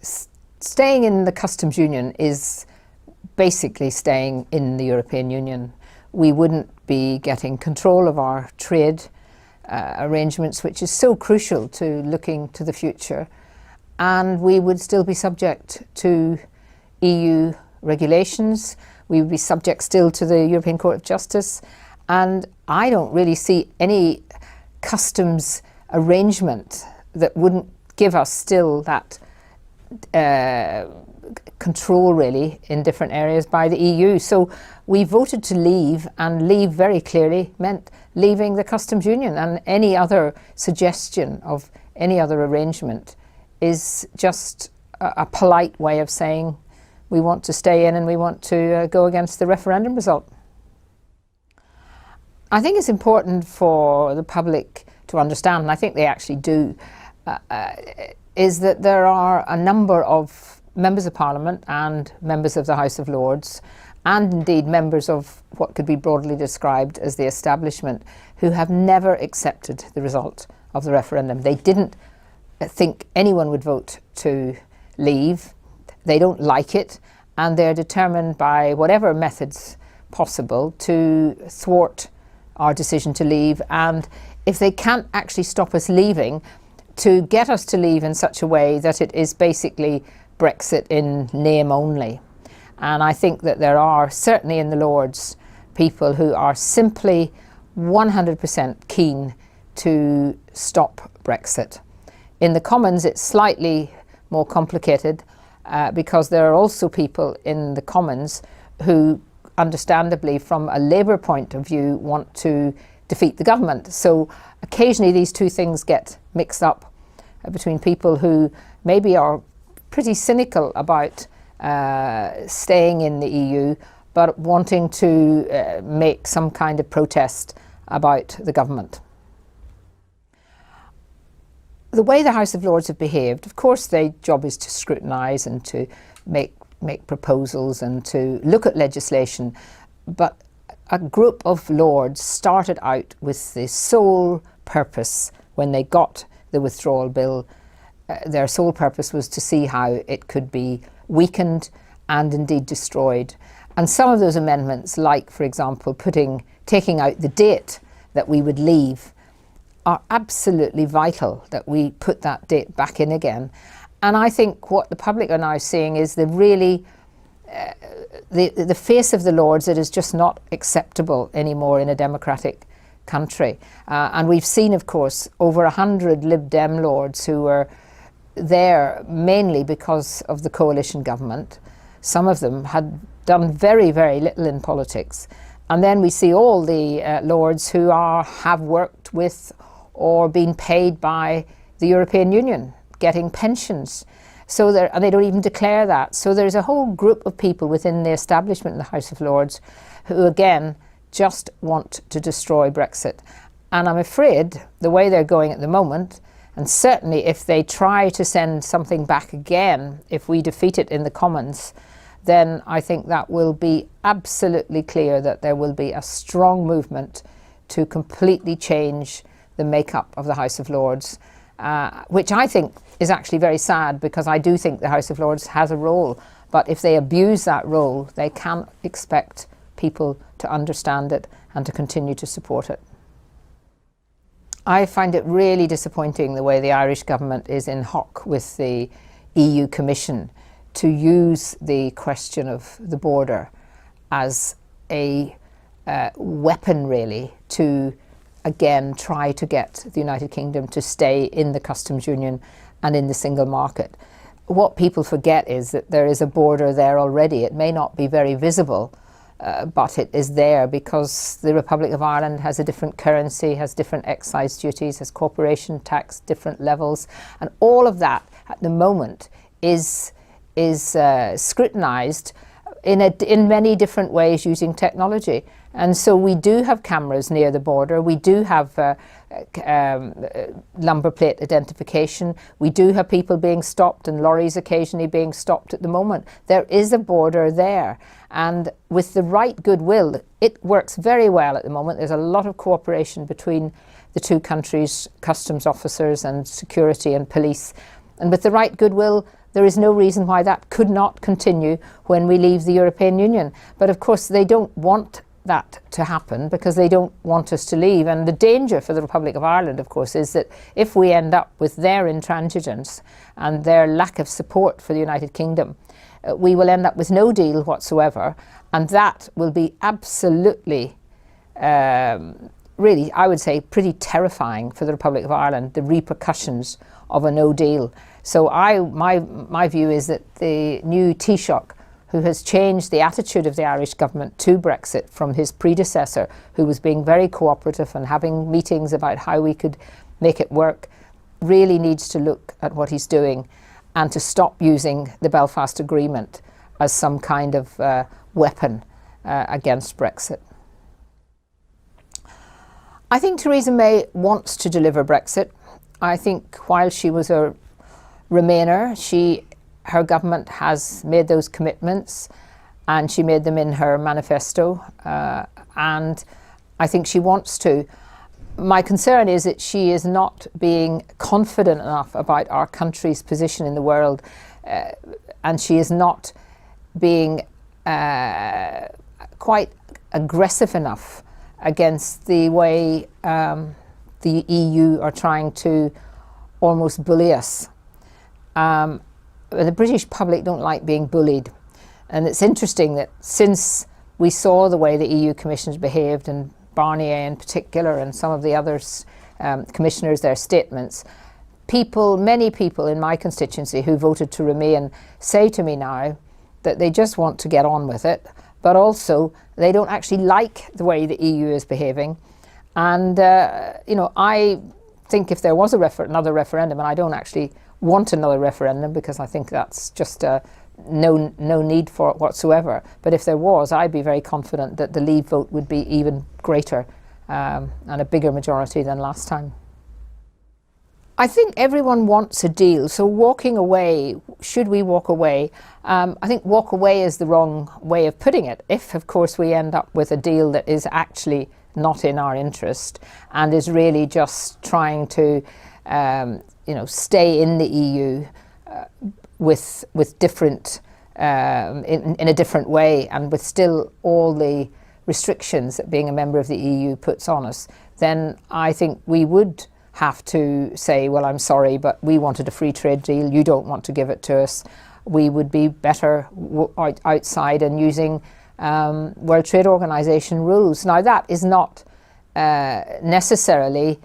Staying in the customs union is basically staying in the European Union. We wouldn't be getting control of our trade arrangements, which is so crucial to looking to the future, and we would still be subject to EU regulations. We would be subject still to the European Court of Justice, and I don't really see any customs arrangement that wouldn't give us still that control really in different areas by the EU. So we voted to leave, and leave very clearly meant leaving the customs union, and any other suggestion of any other arrangement is just a polite way of saying we want to stay in and we want to go against the referendum result. I think it's important for the public to understand, and I think they actually do, is that there are a number of members of Parliament and members of the House of Lords, and indeed members of what could be broadly described as the establishment, who have never accepted the result of the referendum. They didn't think anyone would vote to leave. They don't like it, and they're determined by whatever methods possible to thwart our decision to leave, and if they can't actually stop us leaving, to get us to leave in such a way that it is basically Brexit in name only. And I think that there are, certainly in the Lords, people who are simply 100% keen to stop Brexit. In the Commons, it's slightly more complicated because there are also people in the Commons who, understandably, from a Labour point of view, want to defeat the government. So occasionally these two things get mixed up between people who maybe are pretty cynical about staying in the EU, but wanting to make some kind of protest about the government. The way the House of Lords have behaved, of course their job is to scrutinise and to make proposals and to look at legislation, but a group of Lords started out with the sole purpose, when they got the withdrawal bill, their sole purpose was to see how it could be weakened and indeed destroyed. And some of those amendments, like for example taking out the date that we would leave, are absolutely vital that we put that date back in again. And I think what the public are now seeing is the really the face of the Lords that is just not acceptable anymore in a democratic country. And we've seen, of course, over 100 Lib Dem Lords who were there mainly because of the coalition government. Some of them had done very, very little in politics. And then we see all the Lords who have worked with or been paid by the European Union, getting pensions. And they don't even declare that. So there's a whole group of people within the establishment in the House of Lords who, again, just want to destroy Brexit. And I'm afraid the way they're going at the moment, and certainly if they try to send something back again, if we defeat it in the Commons, then I think that will be absolutely clear that there will be a strong movement to completely change the makeup of the House of Lords, which I think is actually very sad, because I do think the House of Lords has a role. But if they abuse that role, they can't expect people to understand it and to continue to support it. I find it really disappointing the way the Irish government is in hock with the EU Commission to use the question of the border as a weapon, really, to again try to get the United Kingdom to stay in the customs union and in the single market. What people forget is that there is a border there already. It may not be very visible, but it is there because the Republic of Ireland has a different currency, has different excise duties, has corporation tax, different levels, and all of that at the moment is scrutinised in many different ways using technology. And so we do have cameras near the border, we do have number plate identification, we do have people being stopped and lorries occasionally being stopped at the moment. There is a border there, and with the right goodwill it works very well at the moment. There's a lot of cooperation between the two countries, customs officers and security and police, and with the right goodwill there is no reason why that could not continue when we leave the European Union. But of course they don't want that to happen because they don't want us to leave. And the danger for the Republic of Ireland, of course, is that if we end up with their intransigence and their lack of support for the United Kingdom, we will end up with no deal whatsoever. And that will be absolutely, really, I would say, pretty terrifying for the Republic of Ireland, the repercussions of a no deal. So my view is that the new Taoiseach, who has changed the attitude of the Irish government to Brexit from his predecessor, who was being very cooperative and having meetings about how we could make it work, really needs to look at what he's doing and to stop using the Belfast Agreement as some kind of weapon against Brexit. I think Theresa May wants to deliver Brexit. I think while she was a Remainer, her government has made those commitments, and she made them in her manifesto, and I think she wants to. My concern is that she is not being confident enough about our country's position in the world, and she is not being quite aggressive enough against the way the EU are trying to almost bully us. The British public don't like being bullied, and it's interesting that since we saw the way the EU commissioners behaved, and Barnier in particular and some of the others commissioners, their statements, many people in my constituency who voted to remain say to me now that they just want to get on with it, but also they don't actually like the way the EU is behaving. And I think if there was another referendum, and I don't actually want another referendum because I think that's just no need for it whatsoever. But if there was, I'd be very confident that the Leave vote would be even greater and a bigger majority than last time. I think everyone wants a deal, so walking away, should we walk away? I think walk away is the wrong way of putting it. If, of course, we end up with a deal that is actually not in our interest and is really just trying to stay in the EU with different in a different way, and with still all the restrictions that being a member of the EU puts on us, then I think we would have to say, well, I'm sorry, but we wanted a free trade deal, you don't want to give it to us. We would be better outside and using World Trade Organization rules. Now, that is not necessarily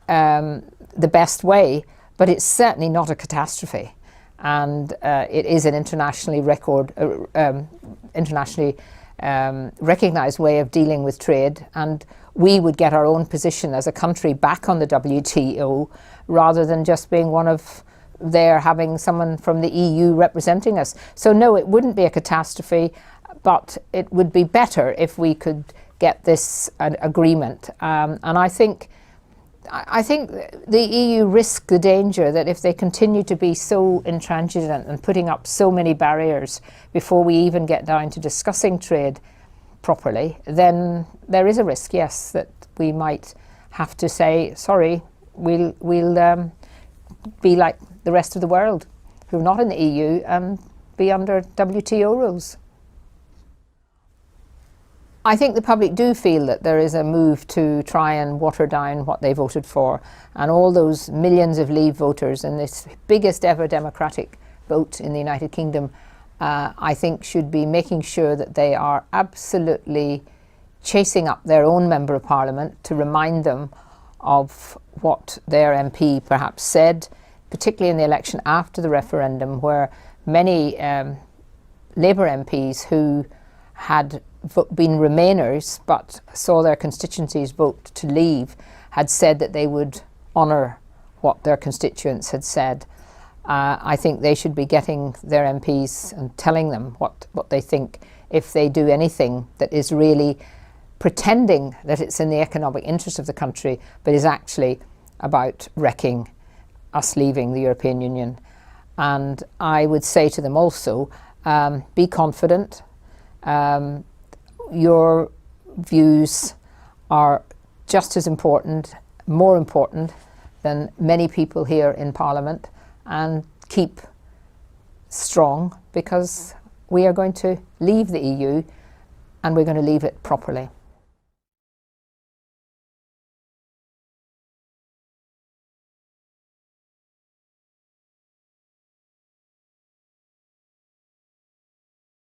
the best way, but it's certainly not a catastrophe. And it is an internationally recognised way of dealing with trade, and we would get our own position as a country back on the WTO rather than just being one of having someone from the EU representing us. So no, it wouldn't be a catastrophe, but it would be better if we could get this agreement. And I think the EU risk the danger that if they continue to be so intransigent and putting up so many barriers before we even get down to discussing trade properly, then there is a risk, yes, that we might have to say, sorry, we'll be like the rest of the world who are not in the EU and be under WTO rules. I think the public do feel that there is a move to try and water down what they voted for, and all those millions of Leave voters in this biggest ever democratic vote in the United Kingdom, I think should be making sure that they are absolutely chasing up their own Member of Parliament to remind them of what their MP perhaps said, particularly in the election after the referendum, where many Labour MPs who had been Remainers but saw their constituencies vote to leave had said that they would honour what their constituents had said. I think they should be getting their MPs and telling them what they think if they do anything that is really pretending that it's in the economic interest of the country but is actually about wrecking us leaving the European Union. And I would say to them also, be confident. Your views are just as important, more important than many people here in Parliament, and keep strong, because we are going to leave the EU and we're going to leave it properly.